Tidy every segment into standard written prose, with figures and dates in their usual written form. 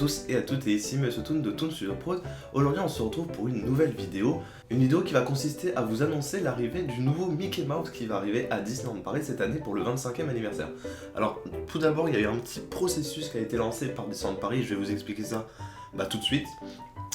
tous et à toutes, et ici Monsieur Toon de Toon Studio Prod. Aujourd'hui on se retrouve pour une nouvelle vidéo. Une vidéo qui va consister à vous annoncer l'arrivée du nouveau Mickey Mouse qui va arriver à Disneyland Paris cette année pour le 25e anniversaire. Alors tout d'abord il y a eu un petit processus qui a été lancé par Disneyland Paris, je vais vous expliquer ça tout de suite.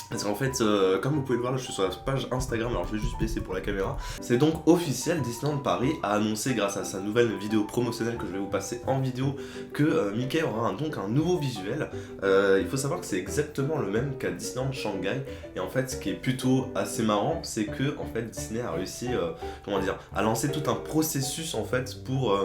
Parce qu'en fait, comme vous pouvez le voir, là, je suis sur la page Instagram, alors je vais juste baisser pour la caméra. C'est donc officiel, Disneyland Paris a annoncé grâce à sa nouvelle vidéo promotionnelle que je vais vous passer en vidéo que Mickey aura donc un nouveau visuel. Il faut savoir que c'est exactement le même qu'à Disneyland Shanghai. Et en fait, ce qui est plutôt assez marrant, c'est que en fait, Disney a réussi, à lancer tout un processus en fait pour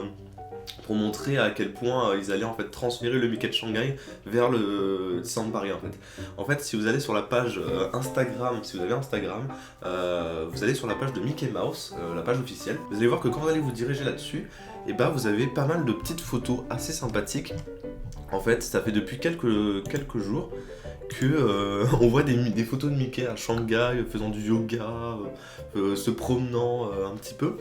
montrer à quel point ils allaient en fait transférer le Mickey de Shanghai vers le Disneyland Paris en fait. En fait, si vous allez sur la page Instagram, si vous avez Instagram, vous allez sur la page de Mickey Mouse, la page officielle. Vous allez voir que quand vous allez vous diriger là-dessus, et vous avez pas mal de petites photos assez sympathiques. En fait, ça fait depuis quelques jours que on voit des photos de Mickey à Shanghai faisant du yoga, se promenant un petit peu.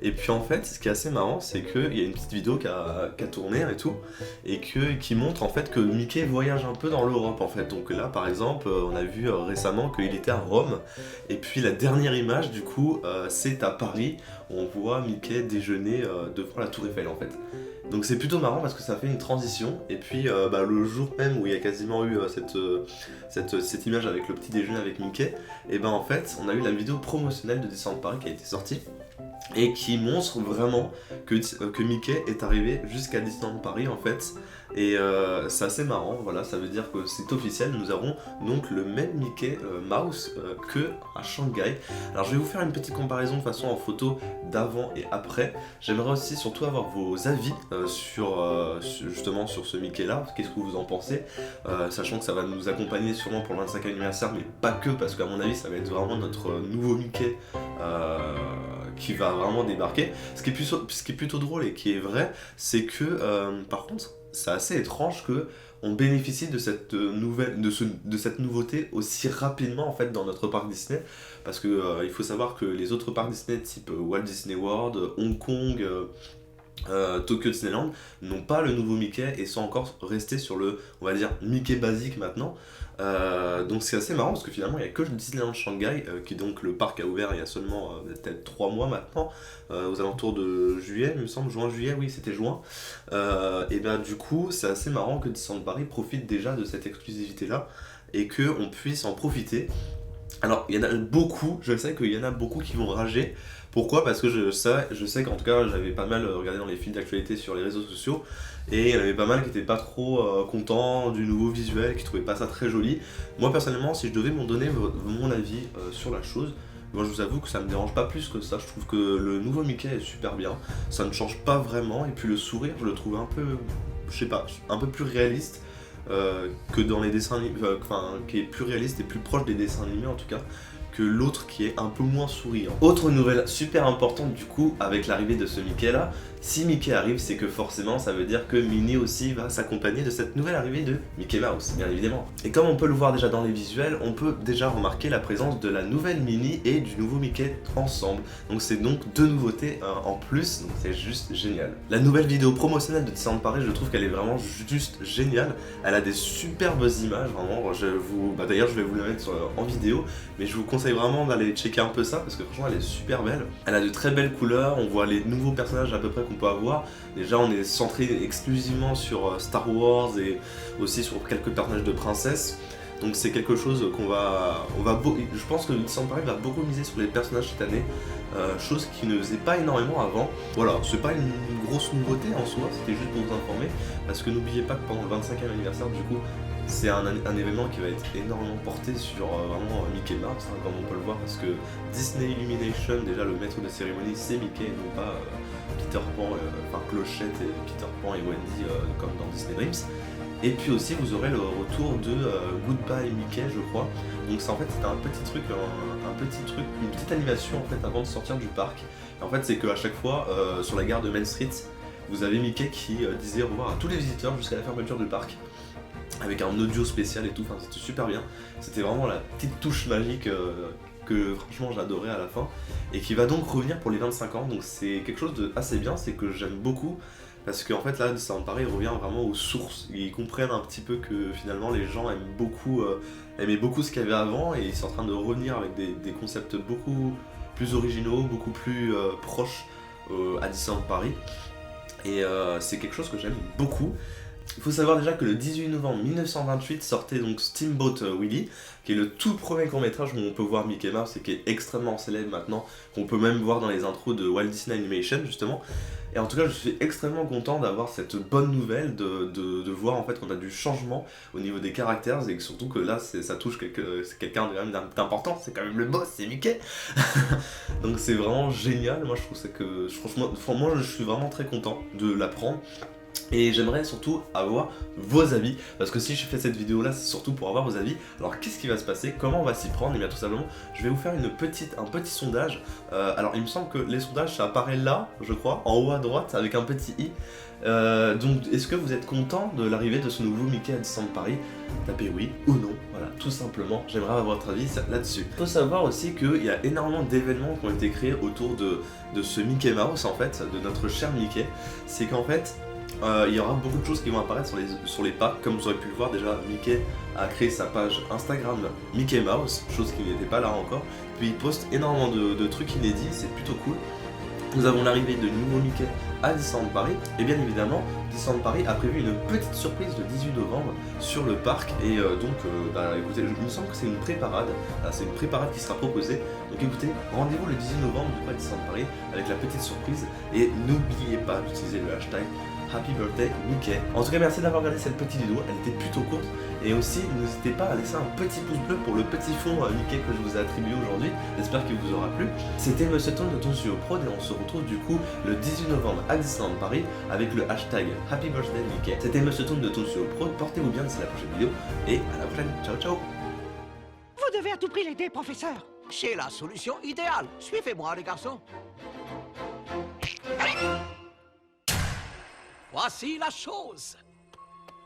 Et puis en fait, ce qui est assez marrant, c'est qu'il y a une petite vidéo qui a tourné et tout, et qui montre en fait que Mickey voyage un peu dans l'Europe en fait. Donc là, par exemple, on a vu récemment qu'il était à Rome, et puis la dernière image du coup, c'est à Paris, où on voit Mickey déjeuner devant la Tour Eiffel en fait. Donc c'est plutôt marrant parce que ça fait une transition, et puis le jour même où il y a quasiment eu cette image avec le petit déjeuner avec Mickey, et en fait on a eu la vidéo promotionnelle de Disneyland Paris qui a été sortie et qui montre vraiment que Mickey est arrivé jusqu'à Disneyland Paris en fait. Et c'est assez marrant, voilà, ça veut dire que c'est officiel, nous avons donc le même Mickey Mouse que à Shanghai. Alors je vais vous faire une petite comparaison de façon en photo d'avant et après. J'aimerais aussi surtout avoir vos avis justement sur ce Mickey là, qu'est-ce que vous en pensez, sachant que ça va nous accompagner sûrement pour le 25e anniversaire, mais pas que, parce qu'à mon avis ça va être vraiment notre nouveau Mickey qui va vraiment débarquer. Ce qui est plutôt drôle et qui est vrai, c'est que par contre c'est assez étrange que on bénéficie de cette nouveauté aussi rapidement en fait dans notre parc Disney, parce que il faut savoir que les autres parcs Disney type Walt Disney World, Hong Kong, Tokyo Disneyland n'ont pas le nouveau Mickey et sont encore restés sur le, on va dire, Mickey basique maintenant. Donc c'est assez marrant parce que finalement il n'y a que Disneyland Shanghai qui donc le parc a ouvert il y a seulement peut-être 3 mois maintenant, aux alentours de juillet il me semble, juin-juillet, oui c'était juin. Et du coup c'est assez marrant que Disneyland Paris profite déjà de cette exclusivité là et qu'on puisse en profiter. Alors il y en a beaucoup, je sais qu'il y en a beaucoup qui vont rager. Pourquoi ? Parce que je sais qu'en tout cas j'avais pas mal regardé dans les fils d'actualité sur les réseaux sociaux, et il y en avait pas mal qui étaient pas trop contents du nouveau visuel, qui trouvaient pas ça très joli. Moi personnellement, si je devais m'en donner mon avis sur la chose, moi je vous avoue que ça me dérange pas plus que ça. Je trouve que le nouveau Mickey est super bien, ça ne change pas vraiment, et puis le sourire je le trouve un peu, je sais pas, un peu plus réaliste que dans les dessins animés, qui est plus réaliste et plus proche des dessins animés en tout cas, que l'autre qui est un peu moins souriant. Autre nouvelle super importante du coup avec l'arrivée de ce Mickey là, si Mickey arrive, c'est que forcément ça veut dire que Minnie aussi va s'accompagner de cette nouvelle arrivée de Mickey Mouse, bien évidemment. Et comme on peut le voir déjà dans les visuels, on peut déjà remarquer la présence de la nouvelle Minnie et du nouveau Mickey ensemble. Donc c'est donc deux nouveautés en plus, donc c'est juste génial. La nouvelle vidéo promotionnelle de Disneyland Paris, je trouve qu'elle est vraiment juste géniale. Elle a des superbes images, vraiment. D'ailleurs je vais vous la mettre en vidéo, mais je vous conseille vraiment d'aller checker un peu ça parce que franchement elle est super belle. Elle a de très belles couleurs, on voit les nouveaux personnages à peu près qu'on peut avoir. Déjà on est centré exclusivement sur Star Wars et aussi sur quelques personnages de princesses. Donc c'est quelque chose je pense que Disneyland Paris va beaucoup miser sur les personnages cette année, chose qui ne faisait pas énormément avant. Voilà, c'est pas une grosse nouveauté en soi, c'était juste pour vous informer, parce que n'oubliez pas que pendant le 25e anniversaire du coup, c'est un événement qui va être énormément porté sur vraiment Mickey Mouse, comme on peut le voir, parce que Disney Illumination, déjà le maître de cérémonie, c'est Mickey, non pas Peter Pan, Clochette et Peter Pan et Wendy comme dans Disney Dreams. Et puis aussi vous aurez le retour de Goodbye Mickey je crois. Donc c'est un petit truc, une petite animation en fait avant de sortir du parc. Et en fait c'est qu'à chaque fois sur la gare de Main Street, vous avez Mickey qui disait au revoir à tous les visiteurs jusqu'à la fermeture du parc, avec un audio spécial et tout, c'était super bien. C'était vraiment la petite touche magique que franchement j'adorais à la fin, et qui va donc revenir pour les 25 ans, donc c'est quelque chose de assez bien, c'est que j'aime beaucoup Parce qu'en fait là, Disneyland Paris revient vraiment aux sources. Ils comprennent un petit peu que finalement les gens aimaient beaucoup ce qu'il y avait avant et ils sont en train de revenir avec des concepts beaucoup plus originaux, beaucoup plus proches à Disneyland Paris. Et c'est quelque chose que j'aime beaucoup. Il faut savoir déjà que le 18 novembre 1928 sortait donc Steamboat Willie, qui est le tout premier court-métrage où on peut voir Mickey Mouse et qui est extrêmement célèbre maintenant, qu'on peut même voir dans les intros de Walt Disney Animation justement. Et en tout cas, je suis extrêmement content d'avoir cette bonne nouvelle, de voir en fait qu'on a du changement au niveau des caractères et que surtout que là, ça touche c'est quelqu'un d'important, c'est quand même le boss, c'est Mickey. Donc c'est vraiment génial, moi je trouve ça que, franchement, je suis vraiment très content de l'apprendre. Et j'aimerais surtout avoir vos avis, parce que si je fais cette vidéo là, c'est surtout pour avoir vos avis. Alors qu'est-ce qui va se passer, comment on va s'y prendre? Et bien tout simplement, je vais vous faire un petit sondage. Alors il me semble que les sondages, ça apparaît là, je crois, en haut à droite, avec un petit i. Donc est-ce que vous êtes content de l'arrivée de ce nouveau Mickey à Disneyland Paris? Tapez oui ou non, voilà, tout simplement, j'aimerais avoir votre avis là-dessus. Il faut savoir aussi qu'il y a énormément d'événements qui ont été créés autour de ce Mickey Mouse en fait, de notre cher Mickey. C'est qu'en fait, il y aura beaucoup de choses qui vont apparaître sur les parcs. Comme vous aurez pu le voir déjà, Mickey a créé sa page Instagram Mickey Mouse, chose qui n'était pas là encore. Puis il poste énormément de trucs inédits, c'est plutôt cool. Nous avons l'arrivée de nouveau Mickey à Disneyland Paris, et bien évidemment, Disneyland Paris a prévu une petite surprise le 18 novembre sur le parc, et écoutez, il me semble que c'est une pré-parade, c'est une pré-parade qui sera proposée, donc écoutez, rendez-vous le 18 novembre du coup à Disneyland Paris avec la petite surprise, et n'oubliez pas d'utiliser le hashtag Happy Birthday Mickey. En tout cas, merci d'avoir regardé cette petite vidéo, elle était plutôt courte. Et aussi, n'hésitez pas à laisser un petit pouce bleu pour le petit fond Mickey que je vous ai attribué aujourd'hui. J'espère qu'il vous aura plu. C'était Monsieur Toon de Toon Studio Prod et on se retrouve du coup le 18 novembre à Disneyland Paris avec le hashtag Happy Birthday Mickey. C'était Monsieur Toon de Toon Studio Prod. Portez-vous bien d'ici la prochaine vidéo et à la prochaine. Ciao ciao. Vous devez à tout prix l'aider, professeur. C'est la solution idéale. Suivez-moi, les garçons. Voici la chose.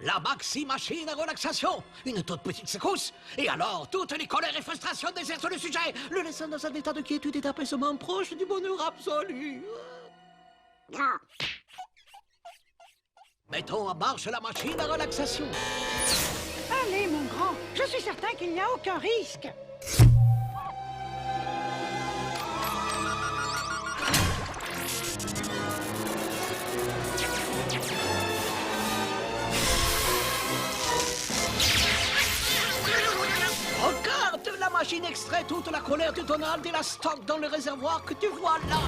La maxi machine à relaxation. Une toute petite secousse. Et alors, toutes les colères et frustrations désertent le sujet, le laissant dans un état de quiétude et d'apaisement proche du bonheur absolu. Mettons en marche la machine à relaxation. Allez, mon grand, je suis certain qu'il n'y a aucun risque. Regarde, la machine extrait toute la colère du Donald et la stocke dans le réservoir que tu vois là.